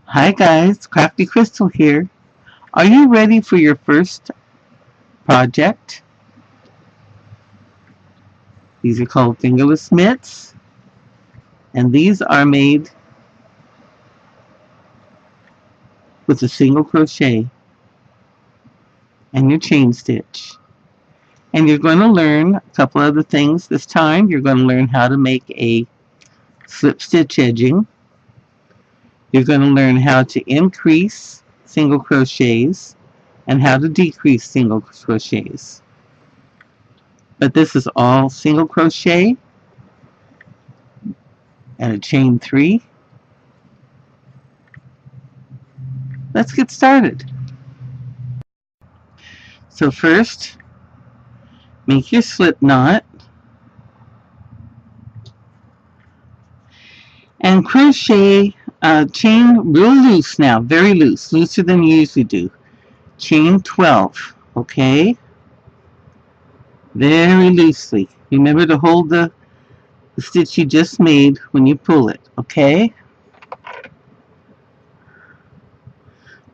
Hi guys, Crafty Crystal here. Are you ready for your first project? These are called fingerless mitts, and these are made with a single crochet and your chain stitch. And you're going to learn a couple other things this time. You're going to learn how to make a slip stitch edging. You're going to learn how to increase single crochets and how to decrease single crochets. But this is all single crochet and a chain 3. Let's get started. So first, make your slip knot and crochet chain real loose now, very loose, looser than you usually do. Chain 12, okay? Very loosely. Remember to hold the stitch you just made when you pull it, okay?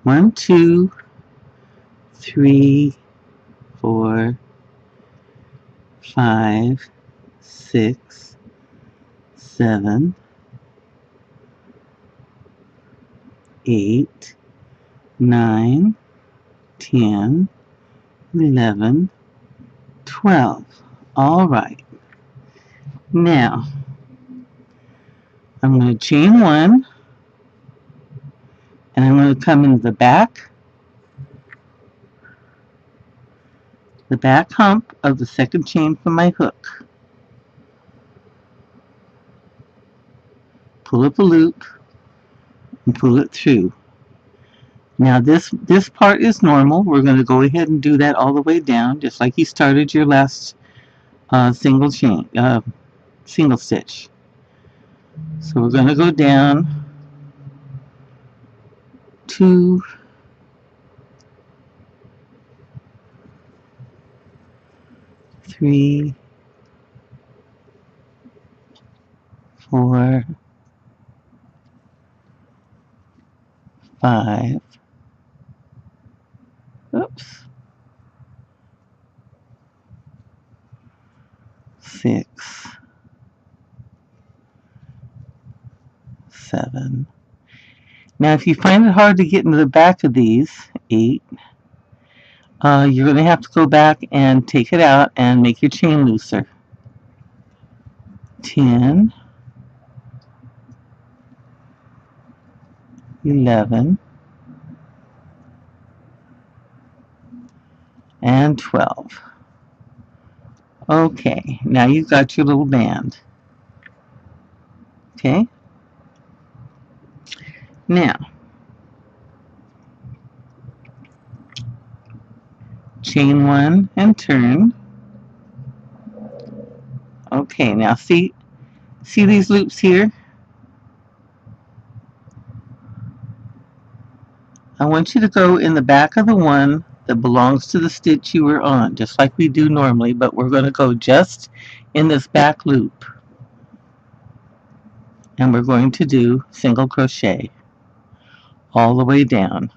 1, 2, 3, 4, 5, 6, 7, 8, 9, 10, 11, 12. All right. Now, I'm going to chain 1, and I'm going to come into the back hump of the second chain from my hook. Pull up a loop and pull it through. Now this part is normal. We're going to go ahead and do that all the way down, just like you started your last single stitch. So we're going to go down 2, 3, 4, 5, oops, 6, 7. Now if you find it hard to get into the back of these, 8, you're going to have to go back and take it out and make your chain looser. 10, 11, and 12. Okay, now you've got your little band. Okay? Now, chain 1 and turn. Okay, now see these loops here? I want you to go in the back of the one that belongs to the stitch you were on, just like we do normally, but we're going to go just in this back loop. And we're going to do single crochet all the way down.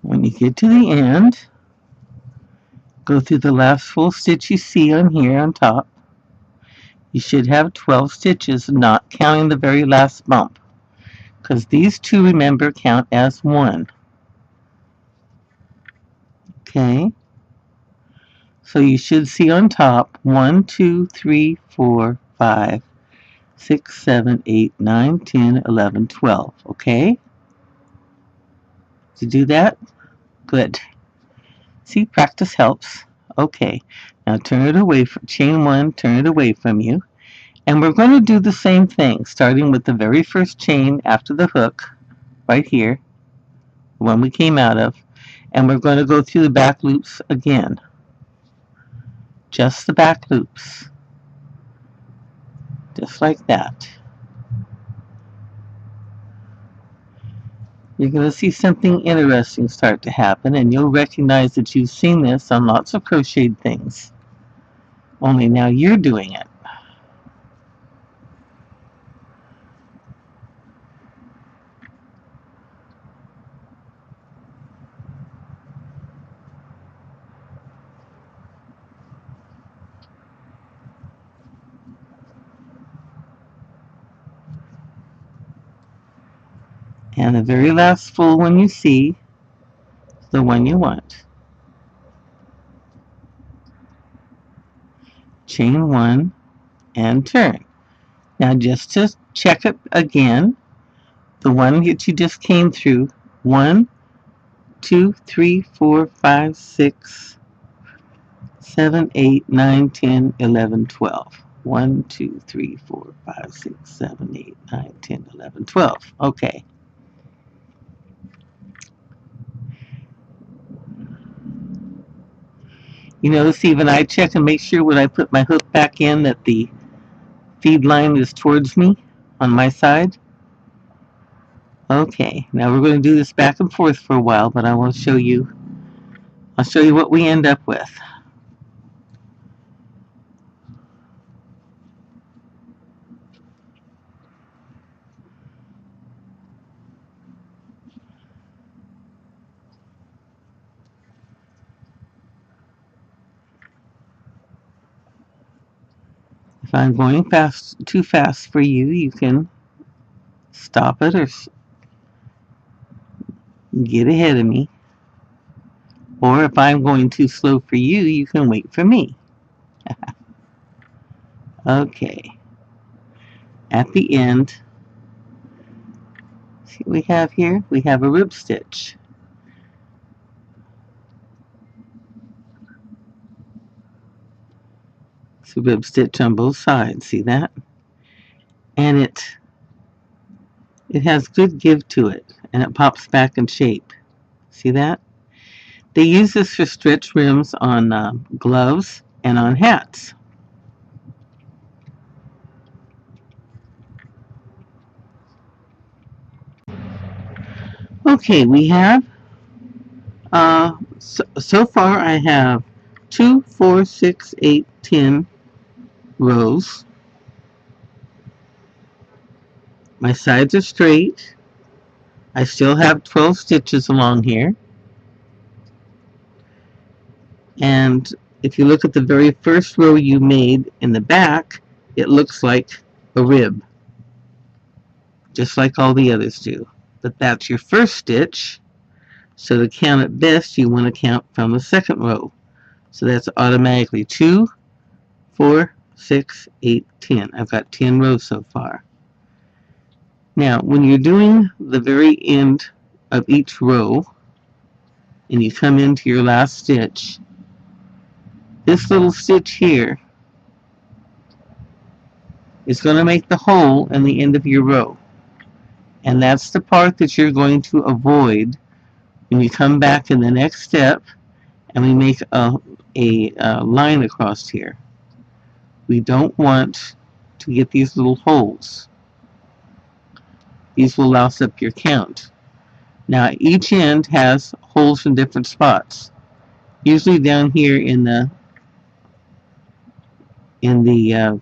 When you get to the end, go through the last full stitch you see on here on top. You should have 12 stitches, not counting the very last bump, because these two, remember, count as one. Okay, so you should see on top 1, 2, 3, 4, 5, 6, 7, 8, 9, 10, 11, 12. Okay, did you do that? Good. See, practice helps. Okay, now turn it away from chain 1, turn it away from you. And we're going to do the same thing, starting with the very first chain after the hook, right here, the one we came out of, and we're going to go through the back loops again. Just the back loops. Just like that. You're going to see something interesting start to happen, and you'll recognize that you've seen this on lots of crocheted things. Only now you're doing it. And the very last full one you see is the one you want. Chain 1 and turn. Now just to check it again, the one that you just came through, 1, 2, 3, 4, 5, 6, 7, 8, 9, 10, 11, 12. 1, 2, 3, 4, 5, 6, 7, 8, 9, 10, 11, 12. Okay. You notice even I check and make sure when I put my hook back in that the feed line is towards me on my side. Okay, now we're going to do this back and forth for a while, but I'll show you what we end up with. If I'm going too fast for you, you can stop it or get ahead of me. Or if I'm going too slow for you, you can wait for me. Okay. At the end, see what we have here? We have a rib stitch. It's a rib stitch on both sides. See that? And it has good give to it, and it pops back in shape. See that? They use this for stretch rims on gloves and on hats. Okay, we have so far I have 2, 4, 6, 8, 10 rows. My sides are straight. I still have 12 stitches along here. And if you look at the very first row you made in the back, it looks like a rib, just like all the others do. But that's your first stitch, so to count it best, you want to count from the second row. So that's automatically 2, 4, 6, 8, 10. I've got 10 rows so far. Now, when you're doing the very end of each row, and you come into your last stitch, this little stitch here is going to make the hole in the end of your row. And that's the part that you're going to avoid when you come back in the next step and we make a line across here. We don't want to get these little holes. These will louse up your count. Now each end has holes in different spots. Usually down here in the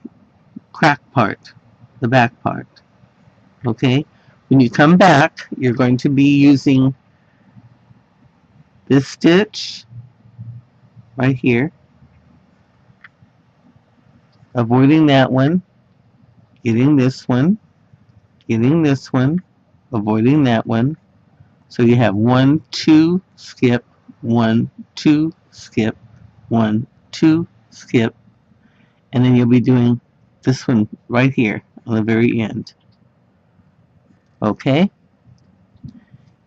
crack part, the back part. Okay? When you come back, you're going to be using this stitch right here, avoiding that one, getting this one, getting this one, avoiding that one. So you have 1, 2, skip, 1, 2, skip, 1, 2, skip, and then you'll be doing this one right here on the very end. Okay?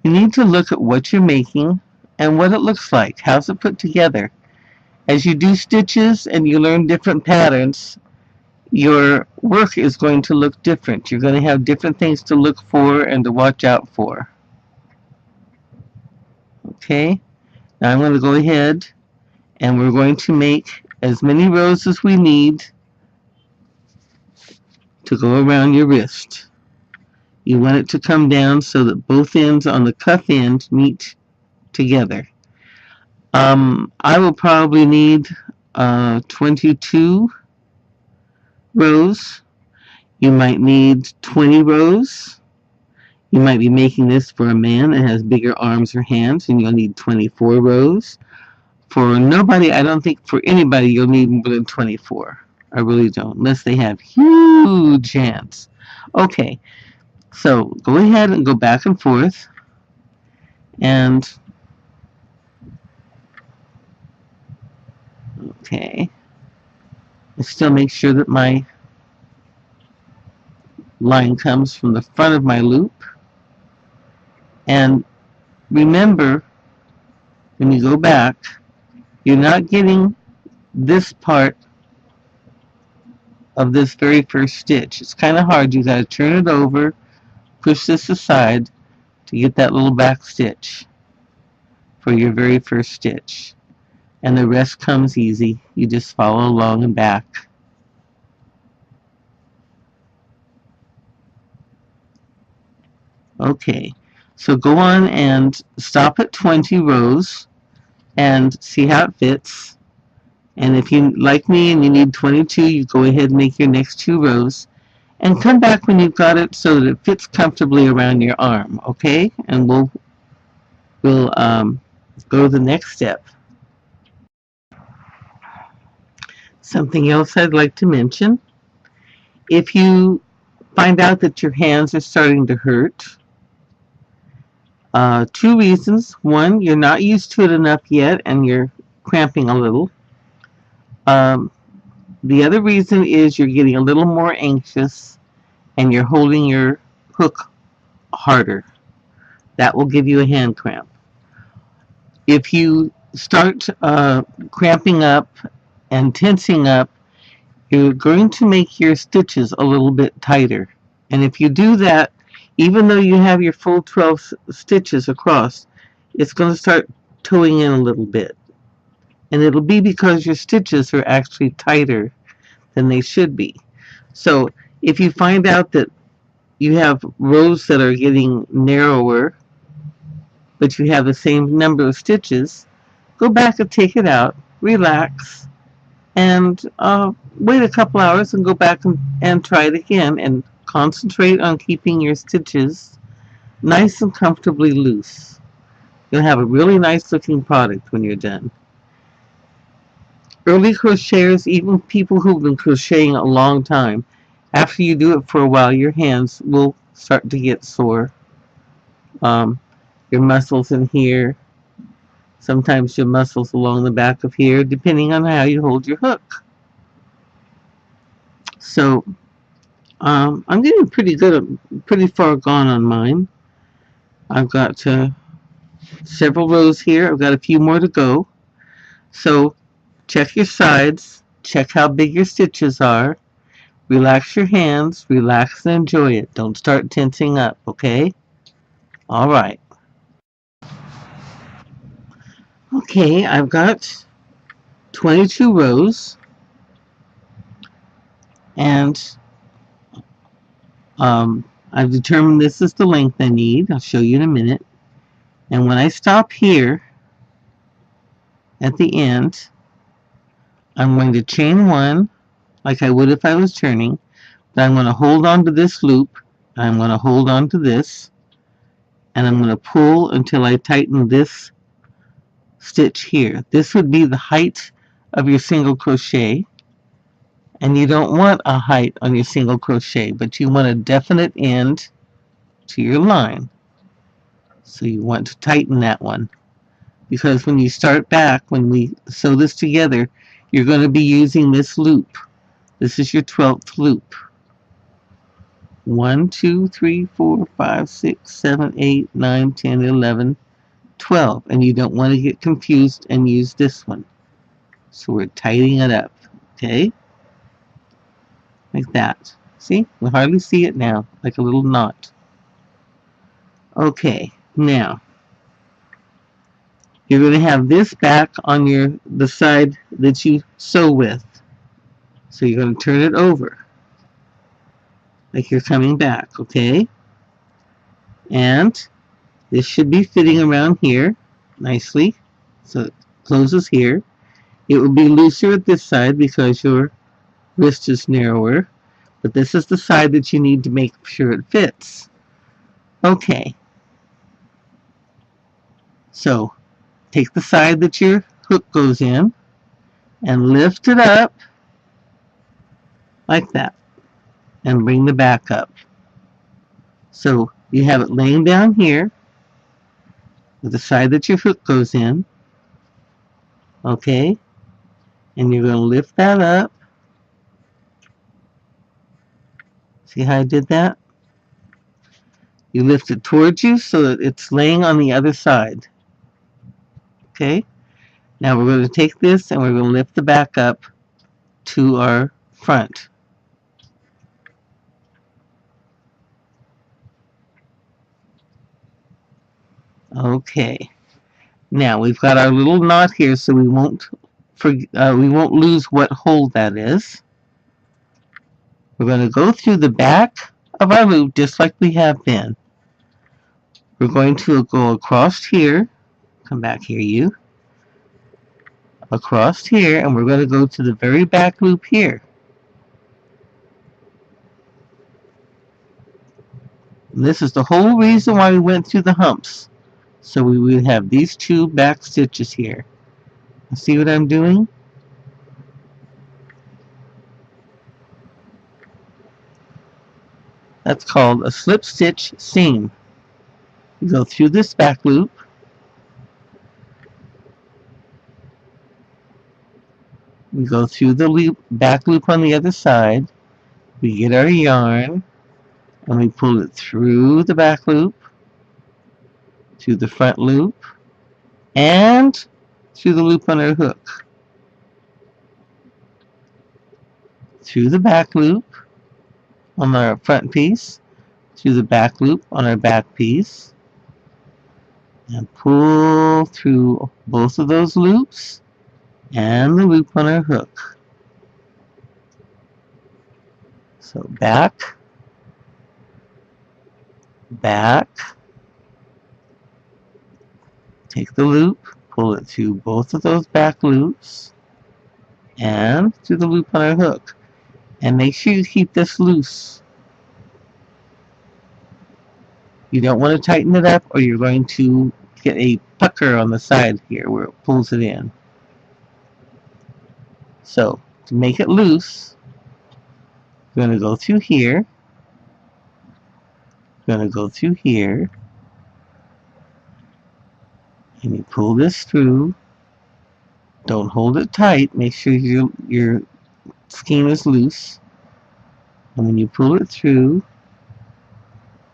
You need to look at what you're making and what it looks like. How's it put together? As you do stitches and you learn different patterns, your work is going to look different. You're going to have different things to look for and to watch out for. Okay, now I'm going to go ahead and we're going to make as many rows as we need to go around your wrist. You want it to come down so that both ends on the cuff end meet together. I will probably need 22 rows. You might need 20 rows. You might be making this for a man that has bigger arms or hands, and you'll need 24 rows. For nobody, I don't think for anybody you'll need more than 24. I really don't, unless they have huge hands. Okay, so go ahead and go back and forth, and okay, I still make sure that my line comes from the front of my loop. And remember, when you go back, you're not getting this part of this very first stitch. It's kind of hard. You got to turn it over, push this aside to get that little back stitch for your very first stitch. And the rest comes easy. You just follow along and back. Okay, so go on and stop at 20 rows and see how it fits. And if you, like me, and you need 22, you go ahead and make your next 2 rows. And come back when you've got it so that it fits comfortably around your arm, okay? And we'll go to the next step. Something else I'd like to mention. If you find out that your hands are starting to hurt, 2 reasons. One, you're not used to it enough yet and you're cramping a little. The other reason is you're getting a little more anxious and you're holding your hook harder. That will give you a hand cramp. If you start cramping up and tensing up, you're going to make your stitches a little bit tighter. And if you do that, even though you have your full 12 stitches across, it's going to start toeing in a little bit. And it'll be because your stitches are actually tighter than they should be. So if you find out that you have rows that are getting narrower, but you have the same number of stitches, go back and take it out, relax, and wait a couple hours and go back and try it again, and concentrate on keeping your stitches nice and comfortably loose. You'll have a really nice looking product when you're done. Early crocheters, even people who've been crocheting a long time, after you do it for a while, your hands will start to get sore. Your muscles in here, sometimes your muscles along the back of here, depending on how you hold your hook. So I'm getting pretty far gone on mine. I've got several rows here. I've got a few more to go. So check your sides, check how big your stitches are, relax your hands, relax and enjoy it. Don't start tensing up, okay? All right. Okay, I've got 22 rows, and I've determined this is the length I need. I'll show you in a minute. And when I stop here at the end, I'm going to chain 1 like I would if I was turning. But I'm going to hold on to this loop. I'm going to hold on to this. And I'm going to pull until I tighten this stitch here. This would be the height of your single crochet. And you don't want a height on your single crochet, but you want a definite end to your line. So you want to tighten that one. Because when you start back, when we sew this together, you're going to be using this loop. This is your 12th loop. 1, 2, 3, 4, 5, 6, 7, 8, 9, 10, 11, 12. And you don't want to get confused and use this one. So we're tightening it up, okay? Like that. See? We hardly see it now, like a little knot. Okay, now you're going to have this back on the side that you sew with. So you're going to turn it over, like you're coming back, okay? And this should be fitting around here nicely. So it closes here. It will be looser at this side because your wrist is narrower, but this is the side that you need to make sure it fits. Okay, so take the side that your hook goes in and lift it up like that and bring the back up. So you have it laying down here with the side that your hook goes in, okay, and you're going to lift that up. See how I did that? You lift it towards you so that it's laying on the other side. Okay? Now we're going to take this and we're going to lift the back up to our front. Okay. Now we've got our little knot here so we won't lose what hole that is. We're going to go through the back of our loop just like we have been. We're going to go across here. Come back here, you. Across here, and we're going to go to the very back loop here. And this is the whole reason why we went through the humps. So we would have these two back stitches here. See what I'm doing? That's called a slip stitch seam. You go through this back loop. We go through the back loop on the other side. We get our yarn and we pull it through the back loop, through the front loop, and through the loop on our hook. Through the back loop on our front piece, through the back loop on our back piece, and pull through both of those loops and the loop on our hook. So back, back, take the loop, pull it through both of those back loops and through the loop on our hook. And make sure you keep this loose. You don't want to tighten it up or you're going to get a pucker on the side here where it pulls it in. So to make it loose, we're going to go through here, going to go through here, and you pull this through. Don't hold it tight. Make sure your skein is loose. And when you pull it through,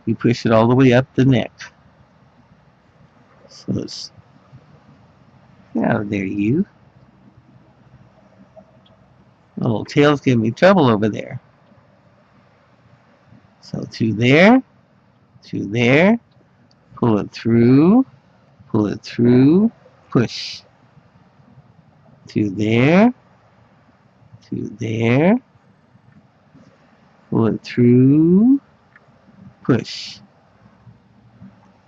you push it all the way up the neck. So let's get out of there, you. The little tail's giving me trouble over there. So through there, pull it through, push. Through there, pull it through, push.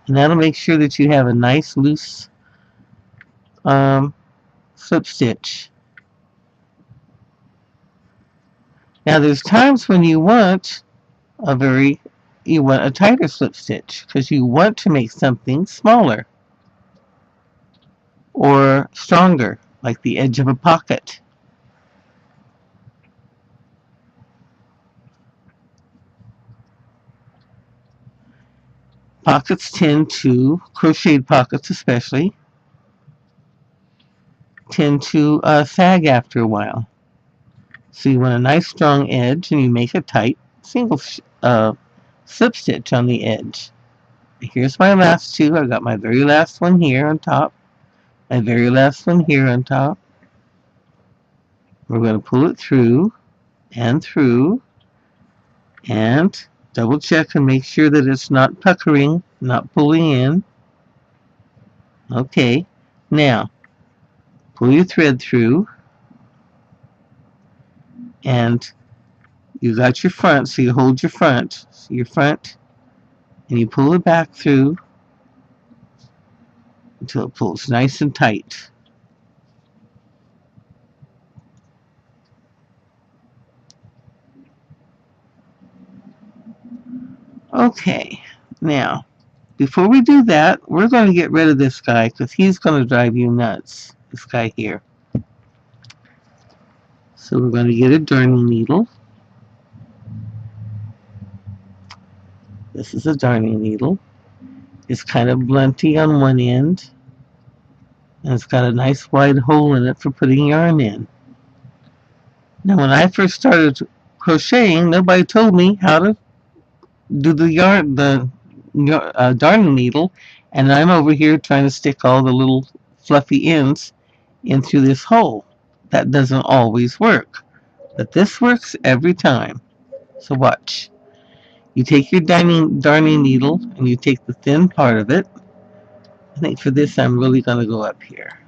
And that'll make sure that you have a nice loose slip stitch. Now there's times when you want a tighter slip stitch because you want to make something smaller or stronger, like the edge of a pocket. Pockets crocheted pockets especially, tend to sag after a while. So you want a nice strong edge and you make a tight single slip stitch on the edge. Here's my last two. I've got my very last one here on top, my very last one here on top, We're going to pull it through and through, and double check and make sure that it's not puckering, not pulling in. Okay, now pull your thread through, and you got your front, so you hold your front, and you pull it back through until it pulls nice and tight. Okay, now before we do that, we're going to get rid of this guy because he's going to drive you nuts, this guy here. So we're going to get a darning needle. This is a darning needle. It's kind of blunty on one end, and it's got a nice wide hole in it for putting yarn in. Now, when I first started crocheting, nobody told me how to do the darning needle, and I'm over here trying to stick all the little fluffy ends in through this hole. That doesn't always work, but this works every time. So watch. You take your darning needle and you take the thin part of it. I think for this I'm really going to go up here.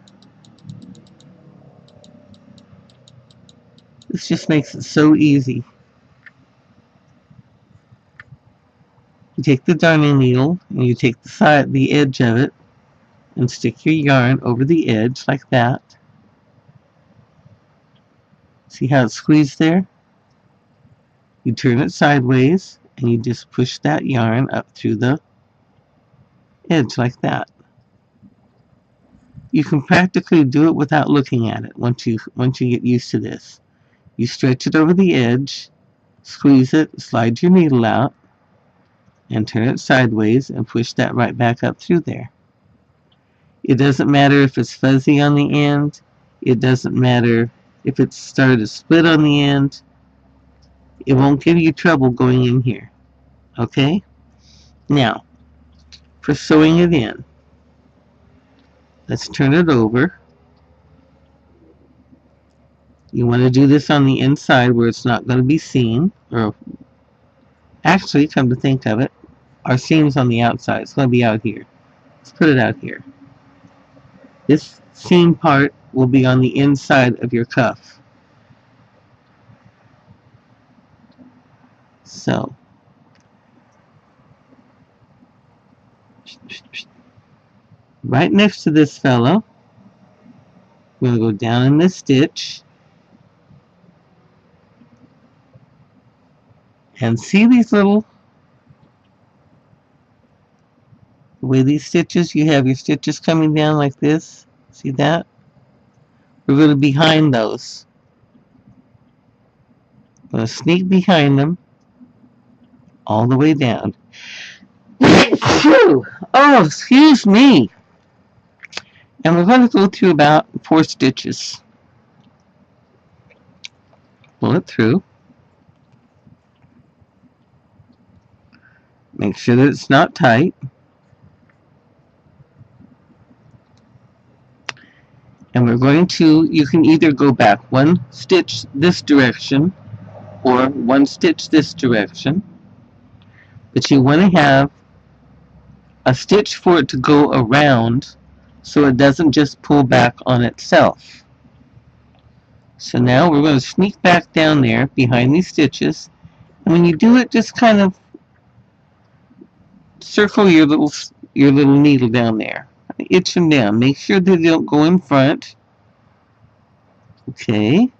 This just makes it so easy. You take the darning needle and you take the edge of it and stick your yarn over the edge like that. See how it's squeezed there? You turn it sideways and you just push that yarn up through the edge like that. You can practically do it without looking at it once you get used to this. You stretch it over the edge, squeeze it, slide your needle out, and turn it sideways and push that right back up through there. It doesn't matter if it's fuzzy on the end. It doesn't matter if it's started to split on the end. It won't give you trouble going in here. Okay? Now, for sewing it in, let's turn it over. You want to do this on the inside where it's not going to be seen, or actually, come to think of it, our seam's on the outside. It's going to be out here. Let's put it out here. This seam part will be on the inside of your cuff. So, right next to this fellow, we're going to go down in this stitch. And see these little, the way these stitches, you have your stitches coming down like this. See that? We're going to behind those. I'm going to sneak behind them all the way down. Phew! Oh, excuse me. And we're going to go through about 4 stitches. Pull it through. Make sure that it's not tight. And we're going to, you can either go back 1 stitch this direction or 1 stitch this direction. But you want to have a stitch for it to go around so it doesn't just pull back on itself. So now we're going to sneak back down there behind these stitches. And when you do it, just kind of circle your little needle down there. Itch them down. Make sure that they don't go in front. Okay.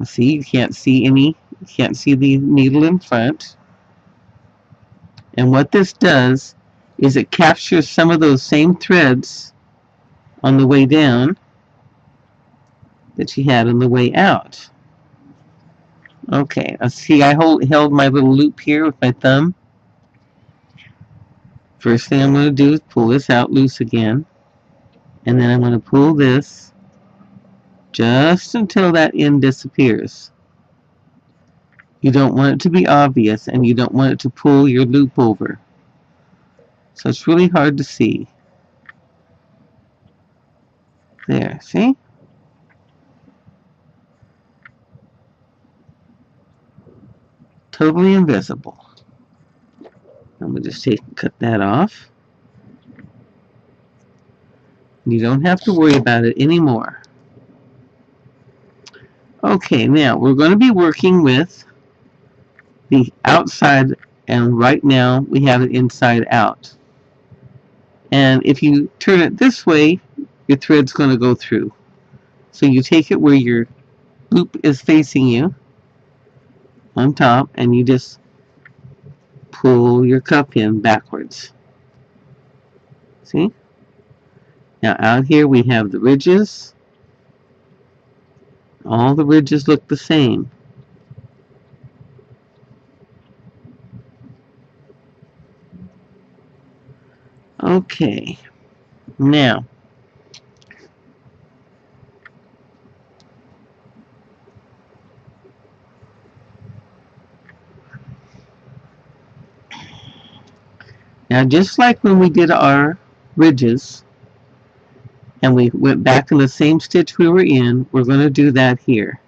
See, you can't see the needle in front. And what this does is it captures some of those same threads on the way down that you had on the way out. Okay, see, I held my little loop here with my thumb. First thing I'm going to do is pull this out loose again, and then I'm going to pull this just until that end disappears. You don't want it to be obvious, and you don't want it to pull your loop over. So it's really hard to see. There, see? totally invisible. I'm going to just cut that off. You don't have to worry about it anymore. Okay, now we're going to be working with the outside, and right now we have it inside out. And if you turn it this way, your thread's going to go through. So you take it where your loop is facing you on top, and you just pull your cup in backwards. See? Now out here we have the ridges. All the ridges look the same. Okay, now just like when we did our ridges and we went back in the same stitch we were in, we're going to do that here.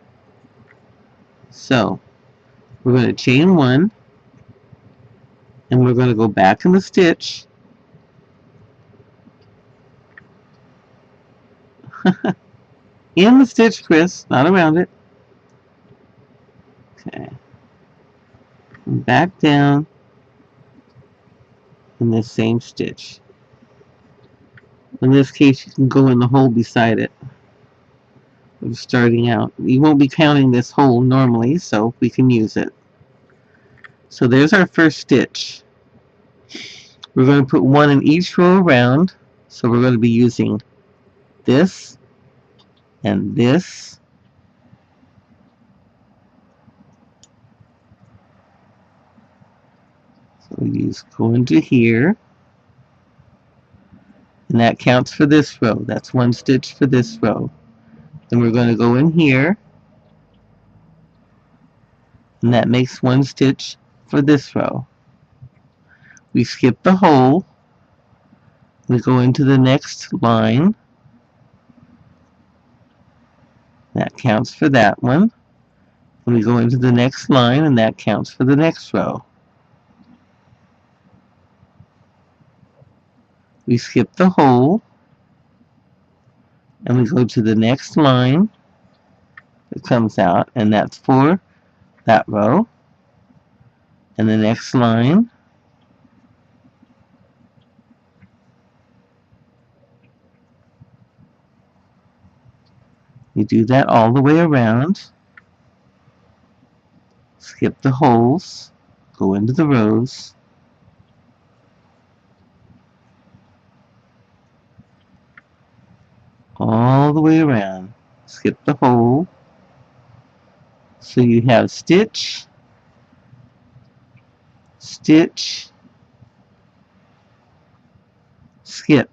So we're going to chain one, and we're going to go back in the stitch. In the stitch, Chris, not around it. Okay. And back down in this same stitch. In this case, you can go in the hole beside it. We're starting out. You won't be counting this hole normally, so we can use it. So there's our first stitch. We're going to put one in each row around. So we're going to be using this and this. So we go into here. And that counts for this row. That's one stitch for this row. Then we're going to go in here. And that makes one stitch for this row. We skip the hole. We go into the next line. That counts for that one. And we go into the next line, and that counts for the next row. We skip the hole, and we go to the next line that comes out, and that's for that row. And the next line, you do that all the way around. Skip the holes, go into the rows. All the way around. Skip the hole. So you have stitch, stitch, skip,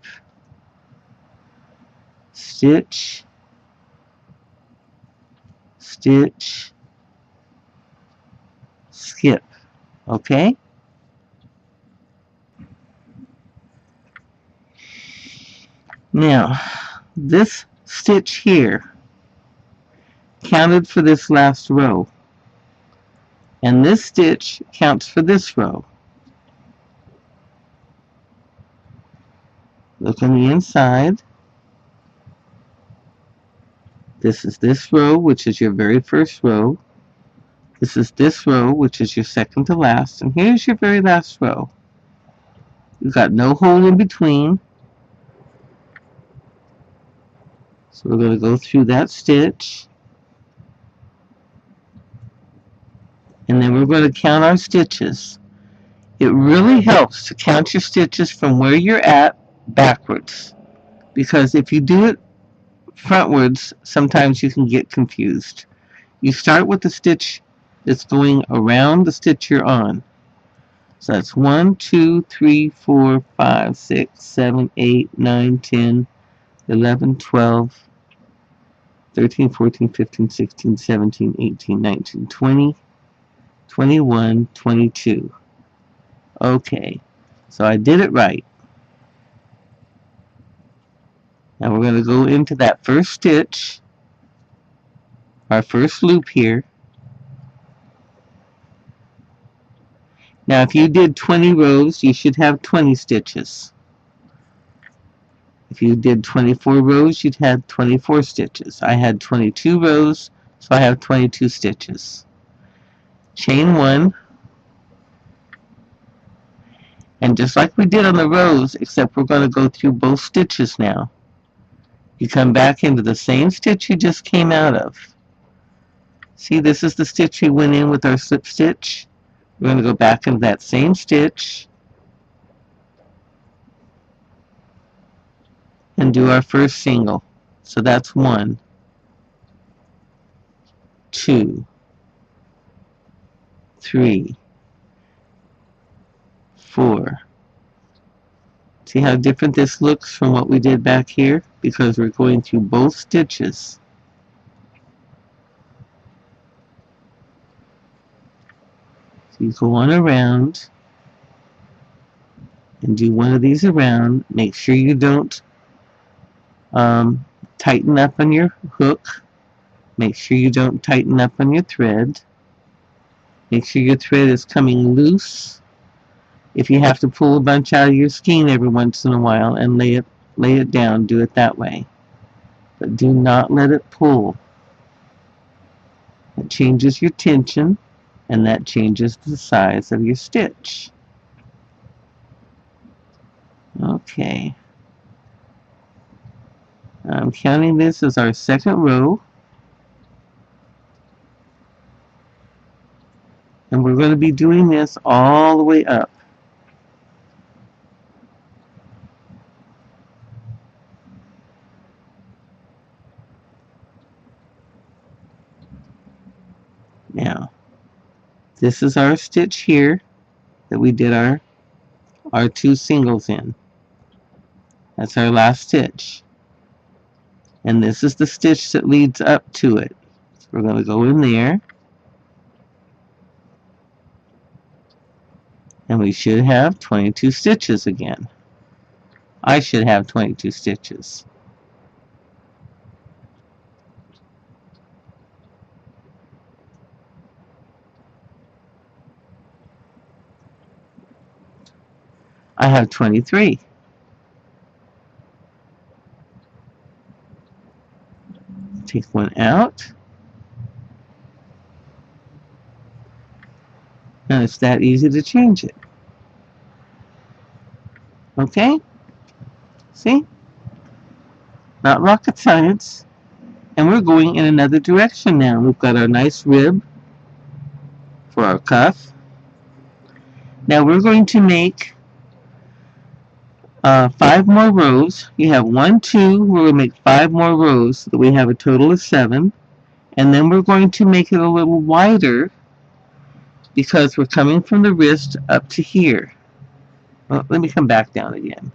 stitch, stitch, skip. Okay? Now, this stitch here counted for this last row, and this stitch counts for this row. Look on the inside. This is this row, which is your very first row. This is this row, which is your second to last, and here's your very last row. You've got no hole in between. So we're going to go through that stitch. And then we're going to count our stitches. It really helps to count your stitches from where you're at backwards. Because if you do it frontwards, sometimes you can get confused. You start with the stitch that's going around the stitch you're on. So that's 1, 2, 3, 4, 5, 6, 7, 8, 9, 10, 11, 12, 13, 14, 15, 16, 17, 18, 19, 20, 21, 22. Okay, so I did it right. Now we're going to go into that first stitch, our first loop here. Now if you did 20 rows, you should have 20 stitches. If you did 24 rows, you'd have 24 stitches. I had 22 rows, so I have 22 stitches. Chain 1, and just like we did on the rows, except we're going to go through both stitches now. You come back into the same stitch you just came out of. See, this is the stitch we went in with our slip stitch. We're going to go back into that same stitch and do our first single. So that's 1, 2, 3, 4. See how different this looks from what we did back here? Because we're going through both stitches. So you go on around and do one of these around. Make sure you don't tighten up on your hook. Make sure you don't tighten up on your thread. Make sure your thread is coming loose. If you have to pull a bunch out of your skein every once in a while and lay it down, do it that way. But do not let it pull. It changes your tension, and that changes the size of your stitch. Okay. I'm counting this as our second row. And we're going to be doing this all the way up. Now, this is our stitch here that we did our 2 singles in. That's our last stitch. And this is the stitch that leads up to it. So we're going to go in there. And we should have 22 stitches again. I should have 22 stitches. I have 23. Take one out. And it's that easy to change it. Okay? See? Not rocket science. And we're going in another direction now. We've got our nice rib for our cuff. Now we're going to make 5 more rows. You have 1, 2. We're going to make 5 more rows so that we have a total of 7. And then we're going to make it a little wider because we're coming from the wrist up to here. Well, let me come back down again.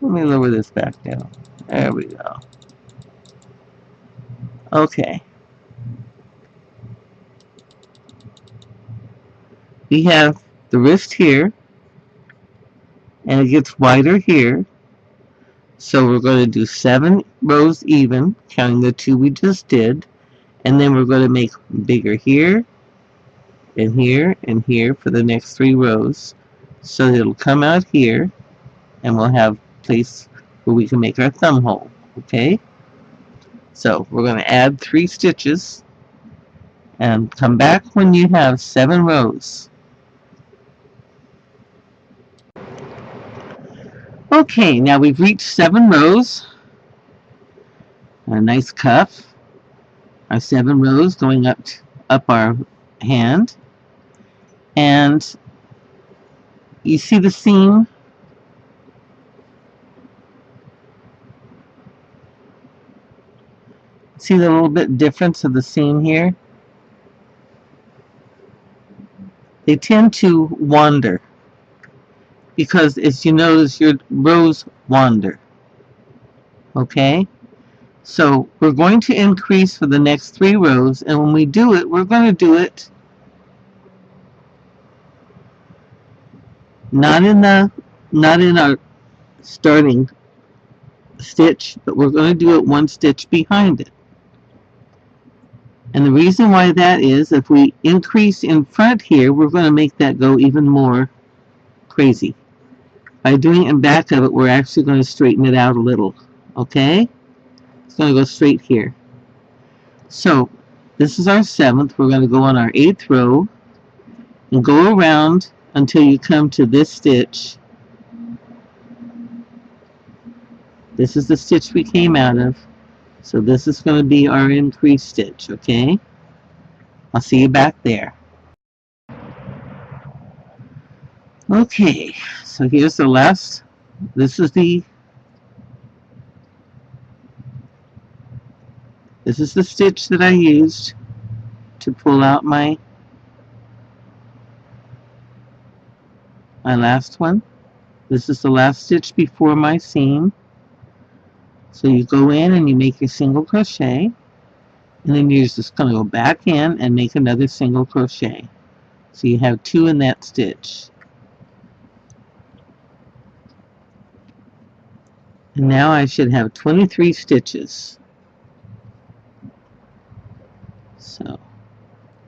Let me lower this back down. There we go. Okay. We have the wrist here, and it gets wider here. So we're going to do 7 rows even, counting the 2 we just did, and then we're going to make bigger here, and here for the next 3 rows. So it'll come out here, and we'll have a place where we can make our thumb hole. Okay? So we're going to add 3 stitches, and come back when you have 7 rows. Okay, now we've reached 7 rows. A nice cuff. Our 7 rows going up our hand. And you see the seam? See the little bit difference of the seam here? They tend to wander because, as you notice, your rows wander. Okay? So we're going to increase for the next 3 rows, and when we do it, we're going to do it not in our starting stitch, but we're going to do it 1 stitch behind it. And the reason why that is, if we increase in front here, we're going to make that go even more crazy. By doing it in back of it, we're actually going to straighten it out a little. Okay? It's going to go straight here. So, this is our 7th. We're going to go on our 8th row and go around until you come to this stitch. This is the stitch we came out of. So this is going to be our increased stitch, okay? I'll see you back there. Okay, so here's the last. This is the stitch that I used to pull out my last one. This is the last stitch before my seam. So you go in and you make your single crochet, and then you're just going to go back in and make another single crochet. So you have 2 in that stitch. And now I should have 23 stitches. So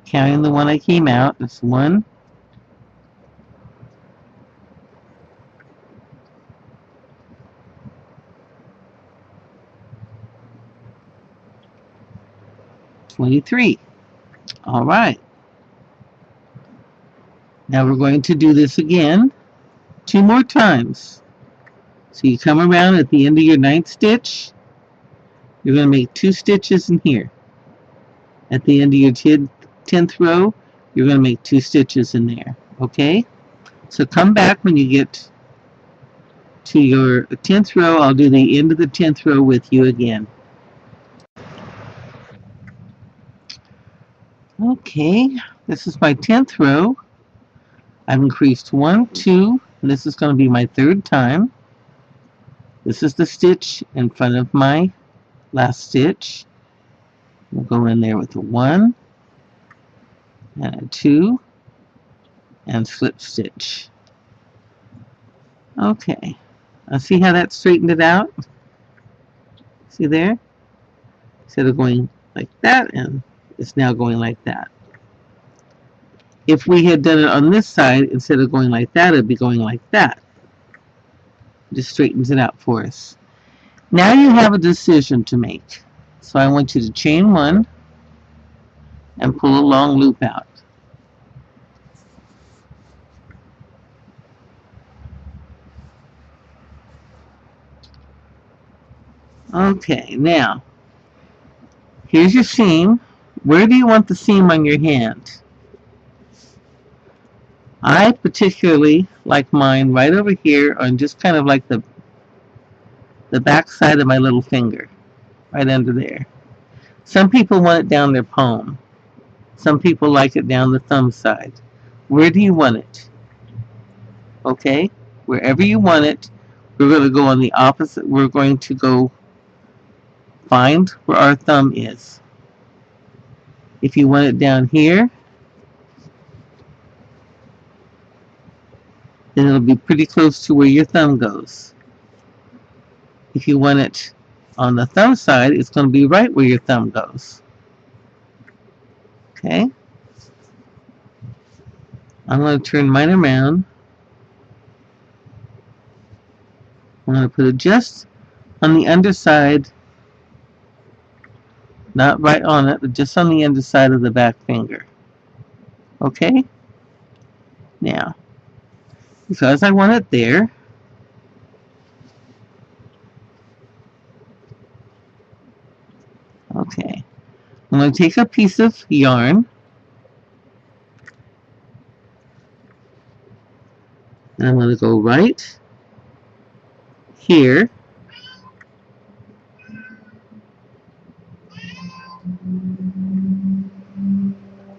counting the one I came out, that's 1, 23. All right. Now we're going to do this again 2 more times. So you come around at the end of your 9th stitch. You're going to make 2 stitches in here. At the end of your 10th row, you're going to make 2 stitches in there. Okay? So come back when you get to your 10th row. I'll do the end of the 10th row with you again. Okay, this is my 10th row. I've increased 1, 2, and this is going to be my 3rd time. This is the stitch in front of my last stitch. We'll go in there with a 1 and a 2 and slip stitch. Okay, now see how that straightened it out? See there? Instead of going like that, and it's now going like that. If we had done it on this side, instead of going like that, it'd be going like that. It just straightens it out for us. Now you have a decision to make. So I want you to chain 1 and pull a long loop out. Okay, now here's your seam. Where do you want the seam on your hand? I particularly like mine right over here on just kind of like the back side of my little finger, right under there. Some people want it down their palm. Some people like it down the thumb side. Where do you want it? Okay, wherever you want it, we're going to go on the opposite. We're going to go find where our thumb is. If you want it down here, then it'll be pretty close to where your thumb goes. If you want it on the thumb side, it's going to be right where your thumb goes. Okay? I'm going to turn mine around. I'm going to put it just on the underside, not right on it, but just on the underside of the back finger. Okay? Now, because I want it there, okay, I'm going to take a piece of yarn and I'm going to go right here.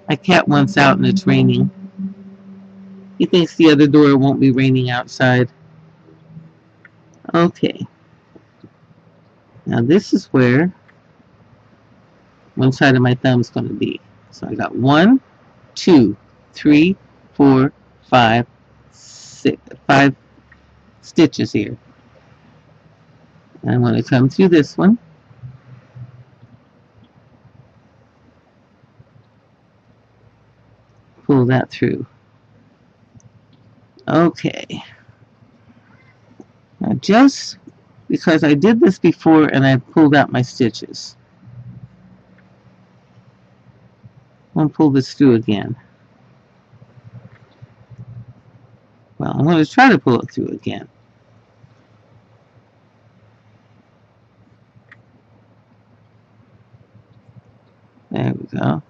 My cat wants out and it's raining. He thinks the other door won't be raining outside. Okay. Now this is where one side of my thumb is going to be. So I got 1, 2, 3, 4, 5, 5 stitches here. And I'm going to come through this one. pull that through. Okay. Now just because I did this before and I pulled out my stitches, I'm going to pull this through again. Well, I'm going to try to pull it through again. There we go.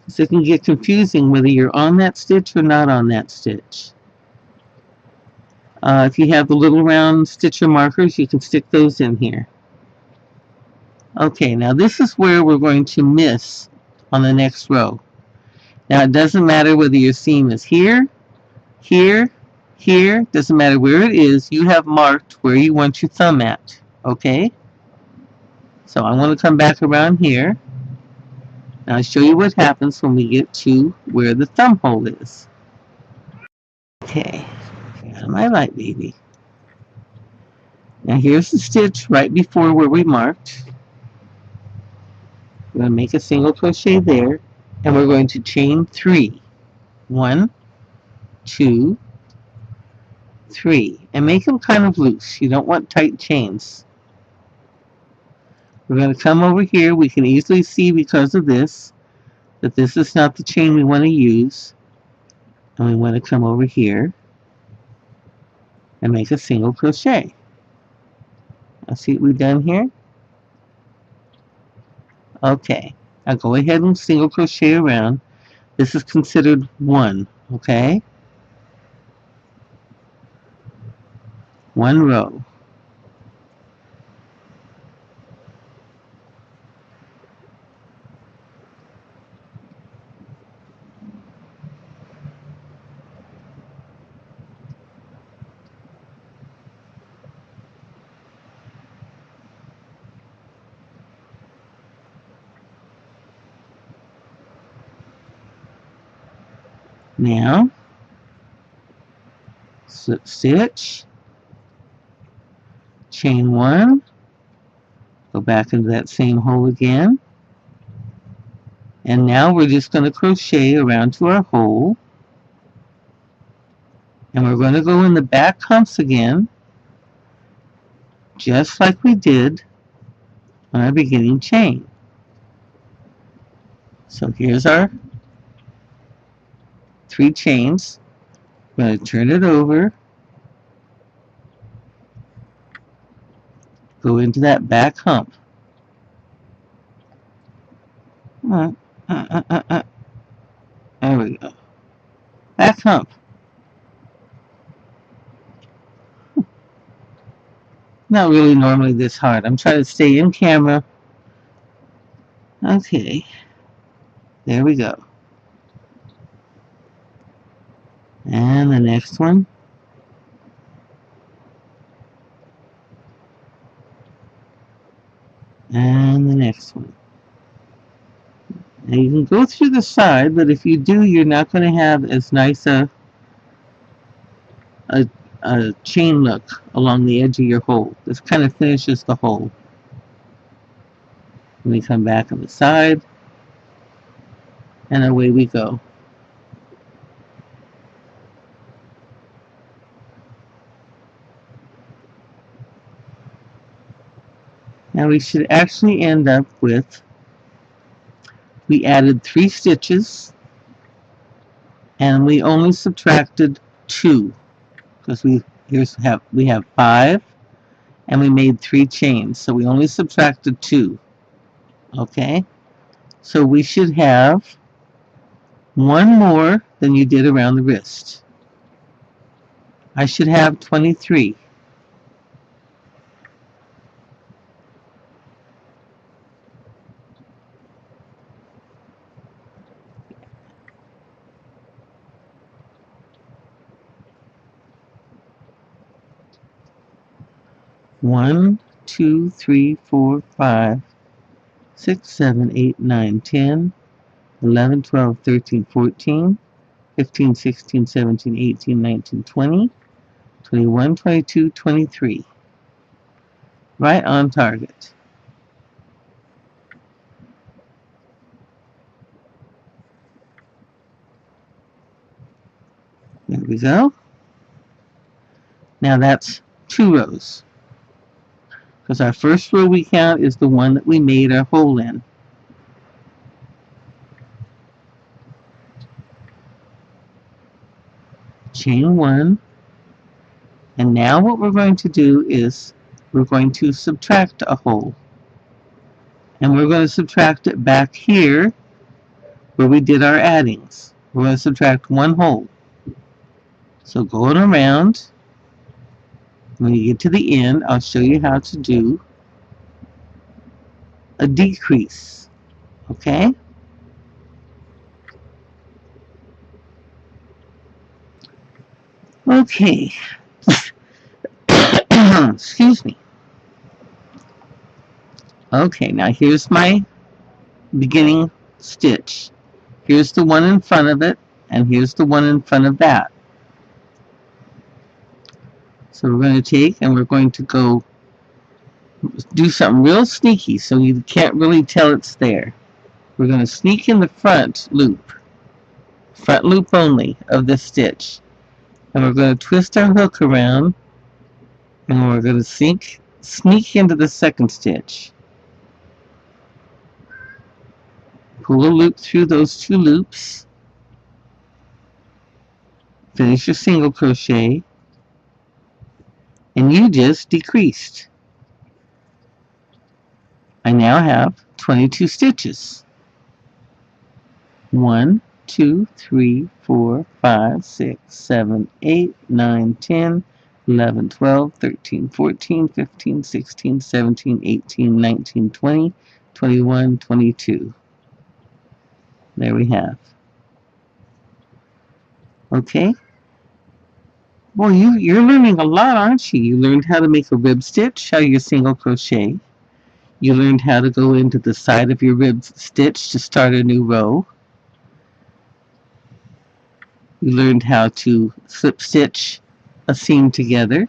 So it can get confusing whether you're on that stitch or not on that stitch. If you have the little round stitcher markers, you can stick those in here. Okay, now this is where we're going to miss on the next row. Now it doesn't matter whether your seam is here, here, here, doesn't matter where it is, you have marked where you want your thumb at, okay? So I'm going to come back around here. Now I'll show you what happens when we get to where the thumb hole is. Okay, out of my light, baby. Now here's the stitch right before where we marked. We're going to make a single crochet there, and we're going to chain 3. 1, 2, 3, and make them kind of loose. You don't want tight chains. We're going to come over here. We can easily see because of this that this is not the chain we want to use, and we want to come over here and make a single crochet. Now see what we've done here? Okay, now go ahead and single crochet around. This is considered 1, okay? 1 row. Now, slip stitch, chain 1, go back into that same hole again, and now we're just going to crochet around to our hole, and we're going to go in the back humps again, just like we did on our beginning chain. So here's our 3 chains. We're going to turn it over, go into that back hump. There we go. Back hump. Not really normally this hard. I'm trying to stay in camera. Okay. There we go. And the next one. And the next one. Now you can go through the side, but if you do, you're not going to have as nice a chain look along the edge of your hole. This kind of finishes the hole. Let me come back on the side, and away we go. Now we should actually end up with, we added 3 stitches, and we only subtracted 2, because we have 5, and we made 3 chains, so we only subtracted 2. Okay, so we should have 1 more than you did around the wrist. I should have 23. One, 2, 3, 4, 5, 6, 7, 8, 9, 10, 11, 12, 13, 14, 15, 16, 17, 18, 19, 20, 21, 22, 23. Right on target. we go. Now that's 2 rows, because our first row we count is the one that we made our hole in. Chain 1, and now what we're going to do is we're going to subtract a hole, and we're going to subtract it back here where we did our addings. We're going to subtract 1 hole. So going around, when you get to the end, I'll show you how to do a decrease. Okay? Okay. Excuse me. Okay, now here's my beginning stitch. Here's the one in front of it, and here's the one in front of that. So we're going to take and we're going to go do something real sneaky so you can't really tell it's there. We're going to sneak in the front loop only of this stitch. And we're going to twist our hook around, and we're going to sneak into the second stitch. Pull a loop through those 2 loops. Finish your single crochet, and you just decreased. I now have 22 stitches. 1, 2, 3, 4, 5, 6, 7, 8, 9, 10, 11, 12, 13, 14, 15, 16, 17, 18, 19, 20, 21, 22. There we have. Okay. Boy, you're learning a lot, aren't you? You learned how to make a rib stitch, how you single crochet. You learned how to go into the side of your rib stitch to start a new row. You learned how to slip stitch a seam together.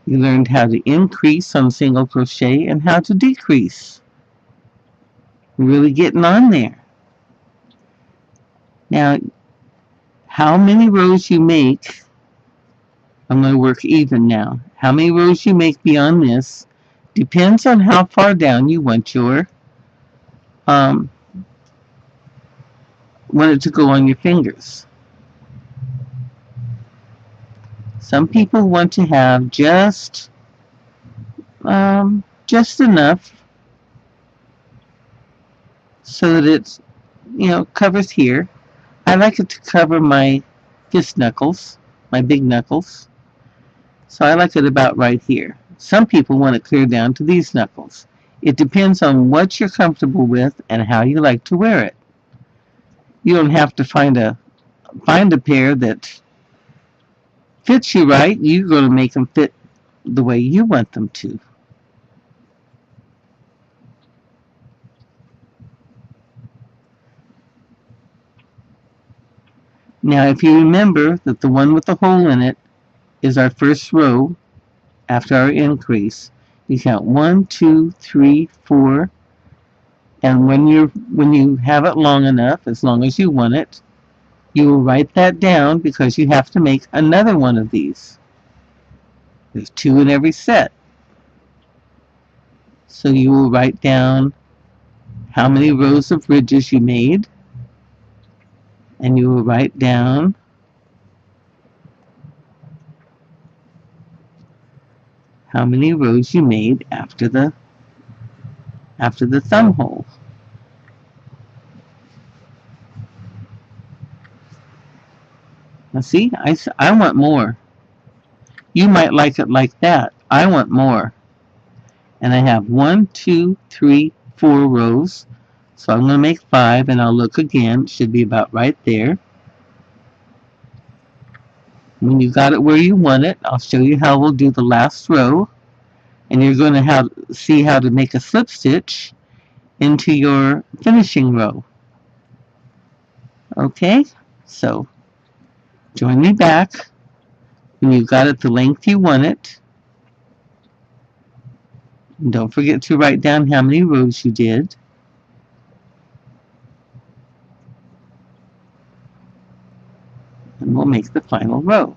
You learned how to increase on single crochet and how to decrease. You're really getting on there. Now, how many rows you make, I'm going to work even now. How many rows you make beyond this depends on how far down you want your want it to go on your fingers. Some people want to have just enough so that it's, covers here. I like it to cover my fist knuckles, my big knuckles. So I like it about right here. Some people want it clear down to these knuckles. It depends on what you're comfortable with and how you like to wear it. You don't have to find a pair that fits you right. You're going to make them fit the way you want them to. Now, if you remember that the one with the hole in it is our first row after our increase, you count 1, 2, 3, 4, and when you have it long enough, as long as you want it, you will write that down because you have to make another one of these. There's 2 in every set. So you will write down how many rows of ridges you made, and you will write down how many rows you made after the thumb hole. Now see, I want more. You might like it like that. I want more. And I have 1, 2, 3, 4 rows. So I'm going to make 5, and I'll look again. It should be about right there. When you got it where you want it, I'll show you how we'll do the last row. And you're going to see how to make a slip stitch into your finishing row. Okay, so join me back when you've got it the length you want it. And don't forget to write down how many rows you did. the final row.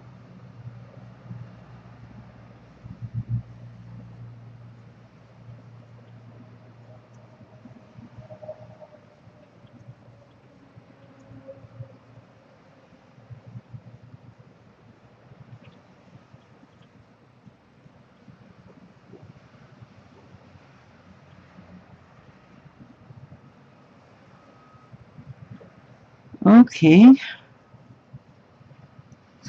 Okay,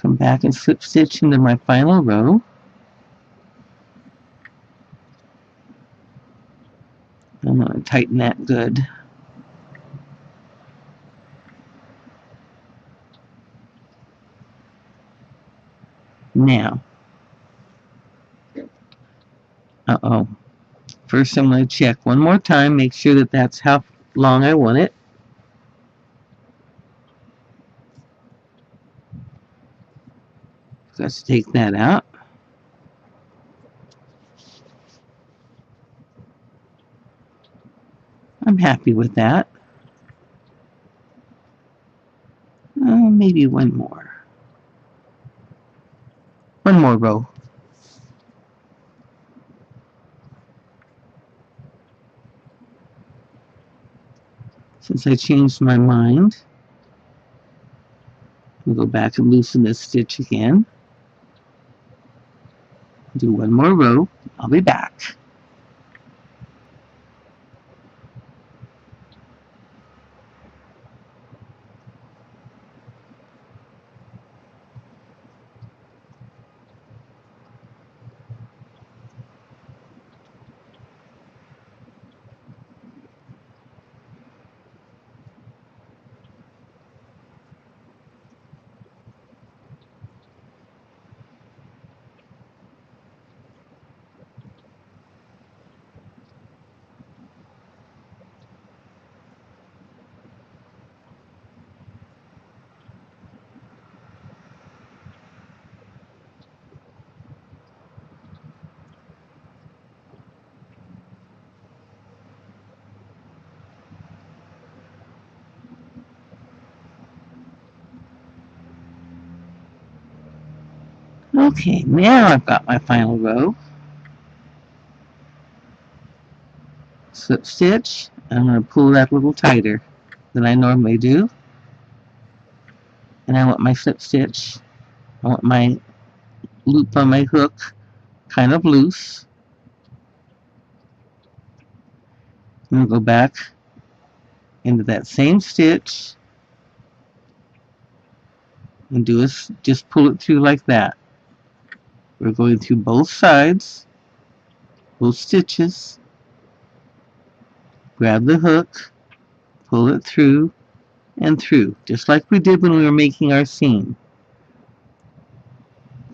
come back and slip stitch into my final row. I'm going to tighten that good. Now, first I'm going to check one more time, make sure that that's how long I want it. Let's take that out. I'm happy with that. Maybe one more. One more row. Since I changed my mind, we'll go back and loosen this stitch again. Do one more row. I'll be back. Okay, now I've got my final row. Slip stitch. I'm going to pull that a little tighter than I normally do. And I want my slip stitch. I want my loop on my hook kind of loose. I'm going to go back into that same stitch and just pull it through like that. We're going through both sides, both stitches. Grab the hook, pull it through and through, just like we did when we were making our seam.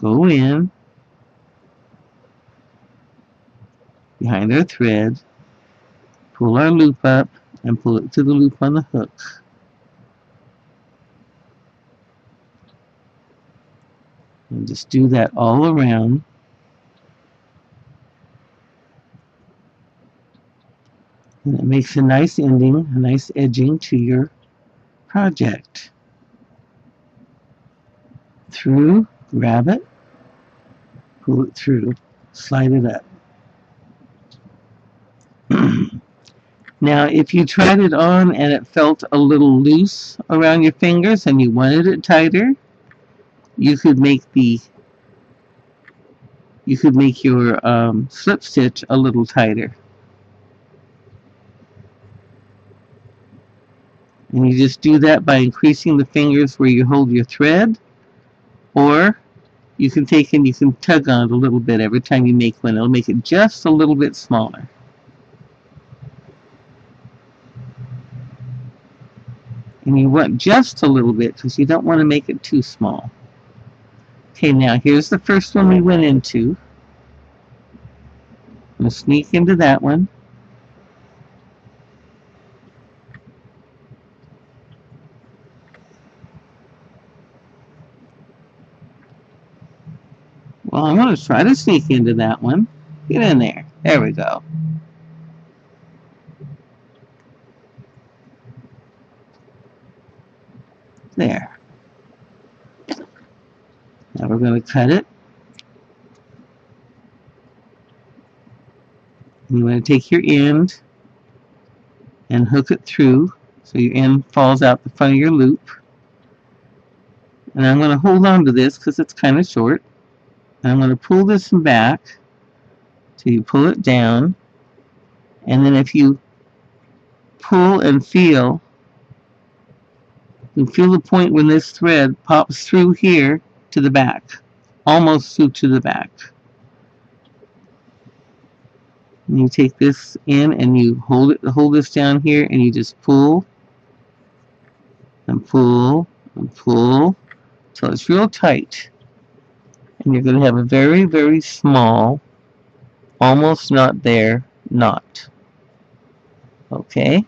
Go in behind our thread, pull our loop up, and pull it to the loop on the hook. And just do that all around. And it makes a nice ending, a nice edging to your project. Through, grab it, pull it through, slide it up. Now, if you tried it on and it felt a little loose around your fingers and you wanted it tighter, you could make your slip stitch a little tighter. And you just do that by increasing the fingers where you hold your thread, or you can take and you can tug on it a little bit every time you make one. It'll make it just a little bit smaller. And you want just a little bit because you don't want to make it too small. Okay, now here's the first one we went into. I'm going to sneak into that one. Well, I'm going to try to sneak into that one. Get in there. There we go. There. Now we're going to cut it. And you want to take your end and hook it through so your end falls out the front of your loop. And I'm going to hold on to this because it's kind of short. And I'm going to pull this back till you pull it down. And then if you pull and feel, you feel the point when this thread pops through here to the back, almost through to the back. And you take this in and you hold this down here, and you just pull and pull and pull till it's real tight. And you're going to have a very, very small, almost not there knot. Okay.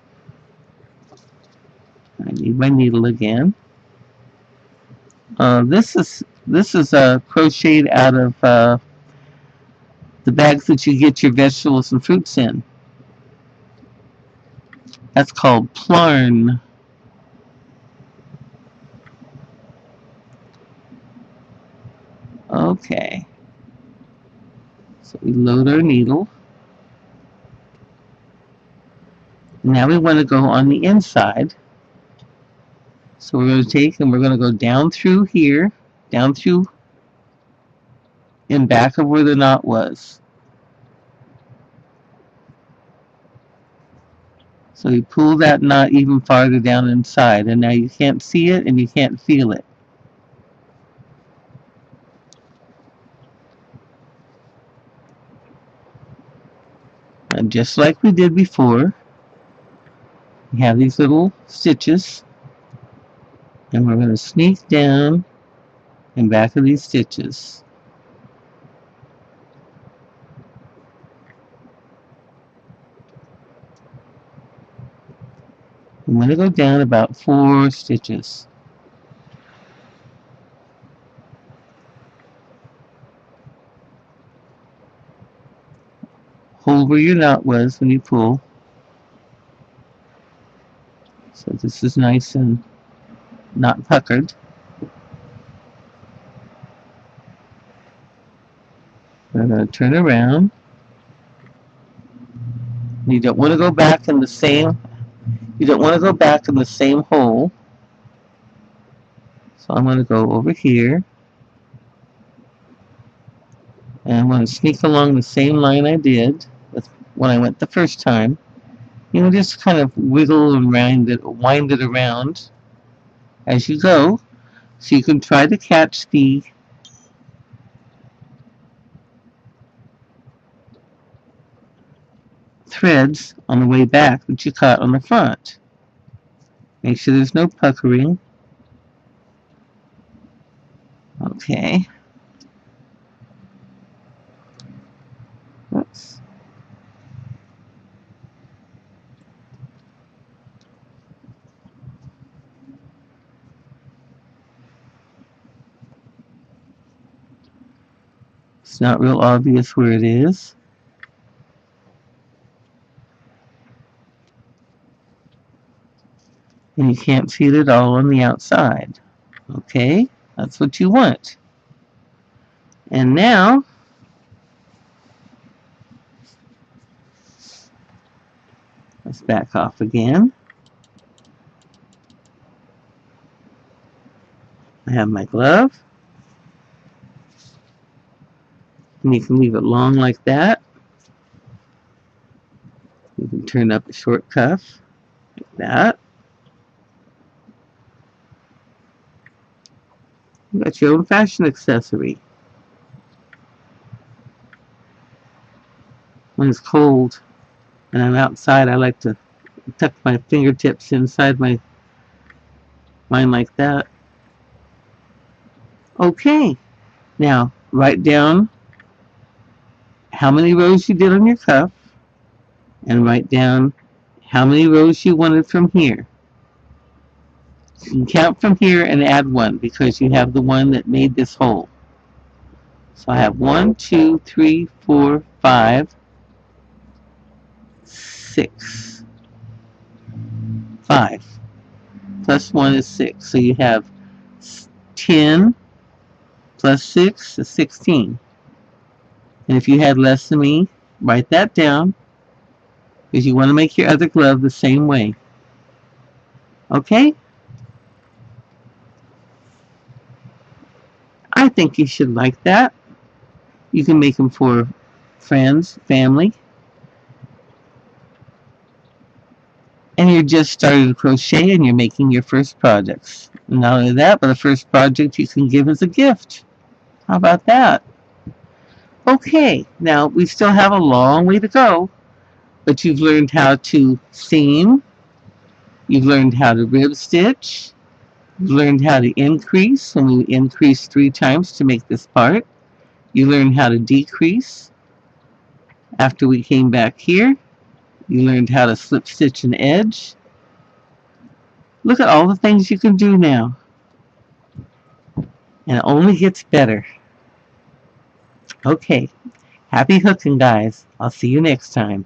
I need my needle again. This is crocheted out of the bags that you get your vegetables and fruits in. That's called plarn. Okay. So we load our needle. Now we want to go on the inside. So we're going to take and we're going to go down through here, down through in back of where the knot was. So you pull that knot even farther down inside, and now you can't see it and you can't feel it. And just like we did before, we have these little stitches, and we're going to sneak down in back of these stitches. I'm going to go down about 4 stitches. Hold where your knot was when you pull. So this is nice and not puckered. We're going to turn around. You don't want to go back in the same hole. So I'm going to go over here. And I'm going to sneak along the same line I did when I went the first time. You know, just kind of wiggle and wind it around as you go, so you can try to catch the threads on the way back that you caught on the front. Make sure there's no puckering. Okay. Oops. It's not real obvious where it is. And you can't feel it all on the outside. Okay, that's what you want. And now, let's back off again. I have my glove. And you can leave it long like that. You can turn up the short cuff like that. You got your own fashion accessory. When it's cold and I'm outside, I like to tuck my fingertips inside mine like that. Okay, now write down how many rows you did on your cuff and write down how many rows you wanted from here. You can count from here and add 1 because you have the one that made this hole. So I have 1, 2, 3, 4, 5, 6. 5 plus 1 is 6. So you have 10 plus 6 is 16. And if you had less than me, write that down, because you want to make your other glove the same way. Okay? I think you should like that. You can make them for friends, family. And you're just starting to crochet and you're making your first projects. And not only that, but the first project you can give as a gift. How about that? Okay, now we still have a long way to go, but you've learned how to seam, you've learned how to rib stitch, you've learned how to increase when we increase 3 times to make this part. You learned how to decrease after we came back here. You learned how to slip stitch an edge. Look at all the things you can do now. And it only gets better. Okay, happy hooking, guys. I'll see you next time.